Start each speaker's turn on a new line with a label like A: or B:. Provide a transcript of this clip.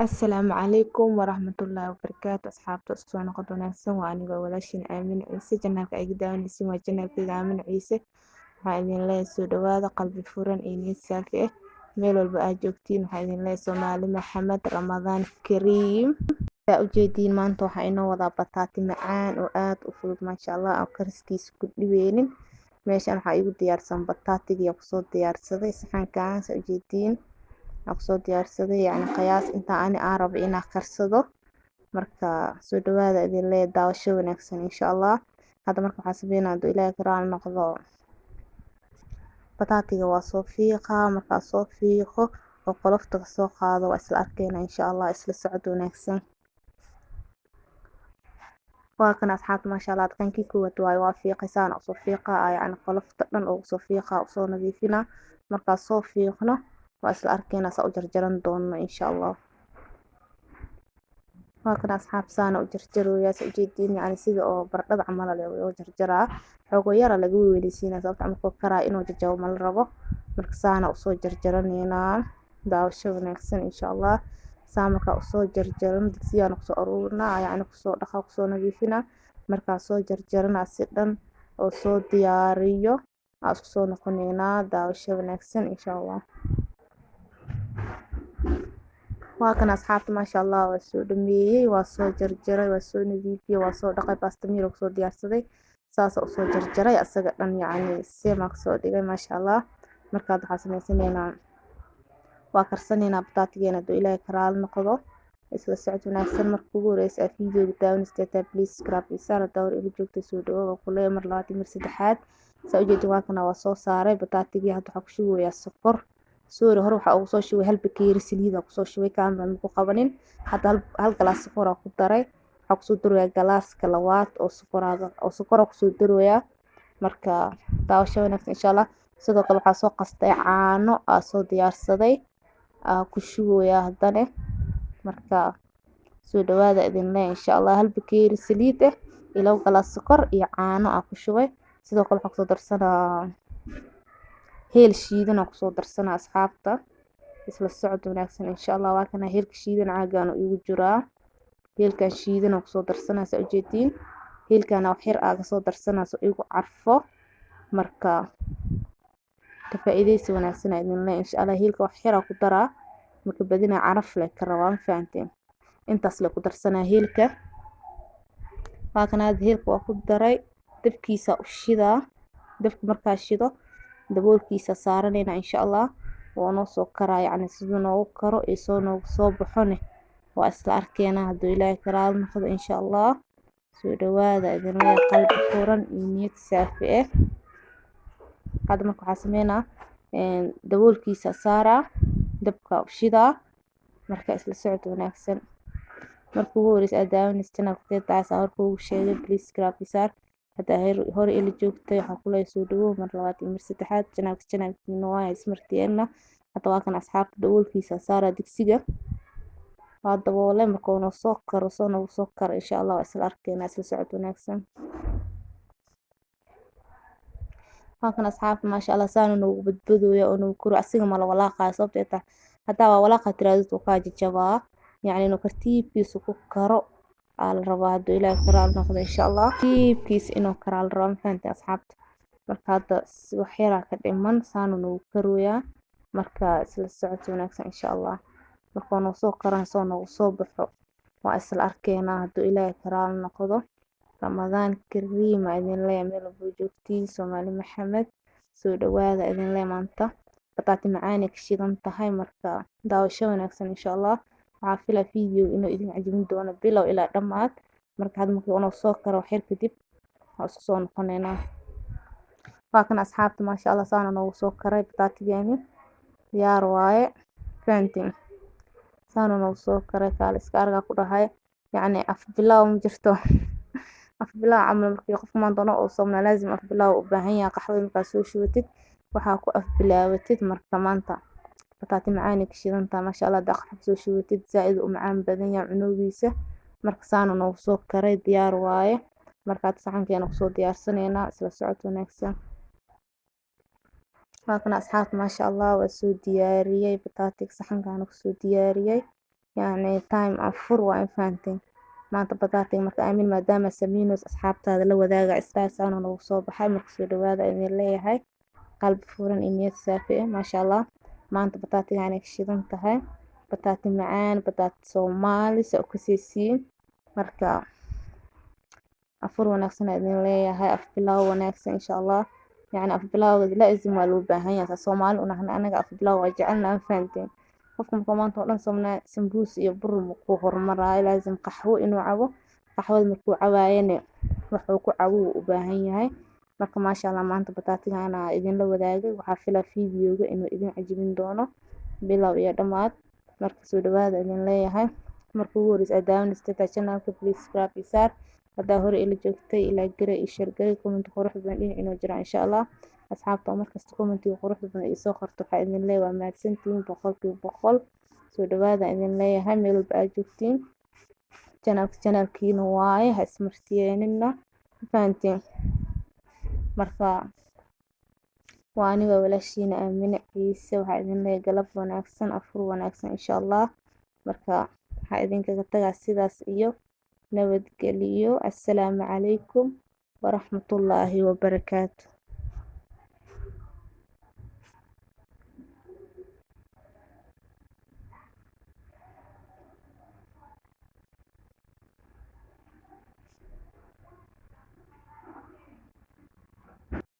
A: Asalaamu calaykum waraxmatullaahi wabarakaatu asxaabta isku soo noqod wanaagsan waa anigoo walaashin aamin ciise janaalka ay daawanaysiin waa janaalkayga aamin ciise waxaa idin leeyahay soo dhawaada qalbi furan iyo niyad saafi ah meel walba aad joogtiin waxaa idin leeyahay Soomaali Maxamed Ramadaan Kariim saa ujeediin maanta waxaa inoo wadaa bataati macaan oo aad u fudud maasha Allah oo kariskiisa ku dhibeenin meeshan waxaa igu diyaarsan bataatigii ku soo diyaarsaday saxankaan saa ujeediin soo diyaarsaday yani qiyaas inta aan rabo inaan karsado marka soo dhawaada idin leeyahay daawasho wanaagsan insha Allah hadda marka waxaan sameynaa haduu Ilaahay ka raali noqdo bataatiga waa soo fiiqaa markaa soo fiiqo oo qolofta ka soo qaado waa isla arkeena insha Allah isla socod wanaagsan waa kan asxaabta maasha Allah kankii kuwad waa fiiqisaan oo soo fiiqaa yani qolofta dhan oo soo fiiqaa oo soo nadiifina markaa soo fiiqno waa isla arkeena saa u jarjaran doono insha Allah waa kan asxaab saana u jarjarooyaa saa ujeediin yani sida oo baradhada camal loo jarjaraa xogo yar laga weelisiina sababta markuu karaa inuu jajabo ma la rabo marka saana u soo jarjaraneena daawasho wanaagsan insha Allah saa marka u soo jarjaran digsiga ku soo aruurna yani ku soo dhaqa ku soo nadiifina marka soo jarjarana si dhan oo soo diyaariyo isku soo noqoneena daawasho wanaagsan insha Allah waa kan asxaabta maasha Allah waa soo dhameeyay waa soo jarjaray waa soo nadiifiyay waa soo dhaqay basta miir ku soo diyaarsaday saas oo soo jarjaray asaga dhan yani seema soo dhigay maasha Allah marka waxa sameeysanayna waa karsaneena bataatigeena haduu Ilaahay ka raali noqdo isla socod wanaagsan marka ugu horeysa fiidiyowga daawanaysta please subscribe isar dawr igu joogtay soo dhawaada kulay mar labaad mar saddexaad saa ujeedin waa kana waa soo saaray bataatigii hadda waxa ku shubayaa sokor soori hore waxa uu soo shubay hal bakeeri saliid ku soo shubay kaamil ku qabanin hadda hal galaas sokor ku daray waxa ku soo daroyaa galaaska labaad oo sokor ku soo daroyaa marka daawasho wanaagsan insha Allah sidoo kale waxa soo qastay caano soo diyaarsaday ku shubayaa hadana marka soo dhawaada idin leeyahay insha Allah hal bakeeri saliid ilo galaas sokor iyo caano ku shubay sidoo kale waxa ku soo darsanaa heel shiidan ku soo darsanaa asxaabta isla socod wanaagsan insha Allah waa kana heelka shiidan caagan ugu jiraa heelkan shiidan ku soo darsanaa saa ujeediin heelkan wax yar ka soo darsanaa soo igu carfo marka ka faa'iideysi wanaagsan idin leeyahay insha Allah heelka wax yar ku daraa marka badina caraf leh ka rabaan faanteen intaas la ku darsanaa heelka waa kana heelka waa ku daray dabkiisa u shidaa dabka marka shido daboolkiisa saaranayna insha Allah waa noo soo karaa yani sidoo noo karo isoo noo soo baxone waa isla arkeena haduu Ilaahay ka raali noqdo insha Allah soo dhawaada idin leeyahay qalbi furan iyo niyad saafi ah hadda marka waxa sameeyna daboolkiisa saaraa dabka u shidaa marka isla socod wanaagsan marka ugu horeysa daawanaysta waqtigaas horka ugu sheegay please subscribe isar hadda hore ila joogtay waxa kula soo dhawow mar labaad iyo mar saddexaad channelkiina waa ismartiyeena hadda waa kan asxaabta daboolkiisa saara digsiga waa daboolay marka uu soo karo insha Allah waa isla arkeena isla socod wanaagsan waa kan asxaabta maasha Allah saan inuu badbadooyo oo inuu kuro asiga ma la walaaqay sababtoo hadda waa walaaqa tiraadid oo ka jajabaa yani inuu tartiibkiisa ku karo la rabaa haduu Ilaahay ka raali noqdo insha Allah tartiibkiisa inuu karo la rabaa faanta asxaabta marka hadda wax yar ka dhiman saan inuu karoyaa marka isla socod wanaagsan insha Allah marka uu soo karan soo baxo waa isla arkeena haduu Ilaahay ka raali noqdo Ramadaan Kariim idin leeyahay meel walba joogtiin Soomaali Maxamed soo dhawaada idin leeyahay maanta bataati macaan ka shidan tahay marka daawasho wanaagsan insha Allah waxa fila fiidiyoo inuu idin cajabin doono bilow ilaa dhamaad marka hadda markii uu soo karo wax yar kadib isku soo noqoneena waa kan asxaabta maasha Allah saana noogu soo karay bataatigeeni diyaar waaye faantiin saana noogu soo karay kaal iska arga ku dhahay yani af bilow ma jirto af bilow amal markii qof ma doono oo somna laazim af bilow u baahan yahay qaxwo marka soo shubatid waxa ku af bilaawatid marka maanta bataati macaan ka shidanta maasha Allah daaqad soo shubatid zaid u macaan badan yahay cunugiisa marka saana noogu soo karay diyaar waaye marka saxankeena ku soo diyaarsaneena isla socod wanaagsan waa kana asxaabta maasha Allah waa soo diyaariyay bataatiga saxankan ku soo diyaariyay يعني time afur waa infaanteen maanta bataatiga marka aamin maadaama samiinos asxaabtaada la wadaaga istaasana nagu soo baxay marka soo dhawaada idin leeyahay qalbi furan iyo niyad saafi ah maasha Allah maanta bataatiga aanay shidan tahay bataati macaan bataati Soomaali soo ku siisiin marka afur wanaagsan idin leeyahay af bilaaw wanaagsan insha Allah يعني af bilaaw laazim waa loo baahan yahay Soomaali una anaga af bilaaw waa jecelna faanteen qofka maanta oo dhan somnaa sambuus iyo bur ku hormarayo laazim qaxwo inuu cabo qaxwada markuu cabaayane wuxuu ku cabo u baahan yahay marka maasha Allah maanta bataatiga ana idin la wadaagay waxa filaa fiidiyowga inuu idin cajibin doono bilaaw iyo dhamaad marka soo dhawaada idin leeyahay markuu horis adaawnista channelka please subscribe isaar hadaa hore ila joogtay ila gare iyo share gare comment qurux badan inuu jiro insha Allah asxaabta markasta commentiga qurux badan ay soo qorto waxa idin leeyahay mahadsantiin boqol soo dhawaada idin leeyahay meel walba aad joogtiin channelkiina waaye ha ismartiyeenina faantiin marka waa aniga walaashiina aamina ciise waxa idin leeyahay galab wanaagsan afur wanaagsan insha Allah marka waxa idinkaga tagaa sidaas iyo nabadgeliyo assalaamu calaykum waraxmatullaahi wabarakaatuh